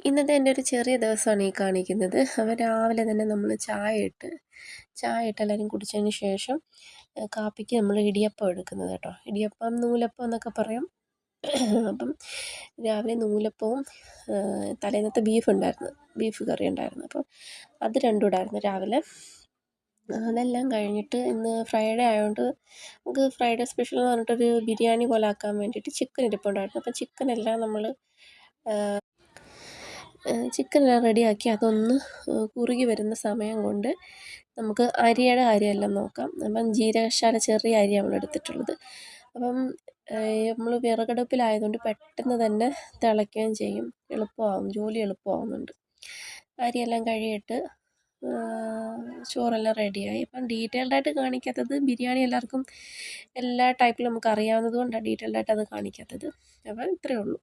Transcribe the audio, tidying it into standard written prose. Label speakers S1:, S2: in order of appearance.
S1: ഇന്നത്തെ എൻ്റെ ഒരു ചെറിയ ദിവസമാണ് ഈ കാണിക്കുന്നത്. അപ്പോൾ രാവിലെ തന്നെ നമ്മൾ ചായ ഇട്ട് എല്ലാവരും കുടിച്ചതിന് ശേഷം കാപ്പിക്ക് നമ്മൾ ഇടിയപ്പം എടുക്കുന്നത് കേട്ടോ. ഇടിയപ്പം, നൂലപ്പം എന്നൊക്കെ പറയും. അപ്പം രാവിലെ നൂലപ്പവും തലേന്നത്തെ ബീഫ് കറി ഉണ്ടായിരുന്നു. അപ്പോൾ അത് രണ്ടും ഇടായിരുന്നു രാവിലെ. അതെല്ലാം കഴിഞ്ഞിട്ട് ഇന്ന് ഫ്രൈഡേ ആയതുകൊണ്ട് നമുക്ക് ഫ്രൈഡേ സ്പെഷ്യൽ എന്ന് പറഞ്ഞിട്ടൊരു ബിരിയാണി പോലെ ആക്കാൻ വേണ്ടിയിട്ട് ചിക്കൻ ഇരിപ്പുണ്ടായിരുന്നു. അപ്പോൾ ചിക്കനെല്ലാം റെഡിയാക്കി അതൊന്ന് കുറുകി വരുന്ന സമയം കൊണ്ട് നമുക്ക് അരിയുടെ കാര്യമെല്ലാം നോക്കാം. അപ്പം ജീരകശാല ചെറിയ അരിയാണ് നമ്മൾ എടുത്തിട്ടുള്ളത്. അപ്പം നമ്മൾ വിറകടുപ്പിലായതുകൊണ്ട് പെട്ടെന്ന് തന്നെ തിളയ്ക്കുകയും ചെയ്യും, ജോലി എളുപ്പമാവുന്നുണ്ട്. അരിയെല്ലാം കഴുകിയിട്ട് ചോറെല്ലാം റെഡിയായി. ഇപ്പം ഡീറ്റെയിൽഡായിട്ട് കാണിക്കാത്തത് ബിരിയാണി എല്ലാവർക്കും എല്ലാ ടൈപ്പിലും നമുക്ക് അറിയാവുന്നത് കൊണ്ടാണ് ഡീറ്റെയിൽഡായിട്ട് അത് കാണിക്കാത്തത്. അപ്പം ഇത്രയേ ഉള്ളൂ.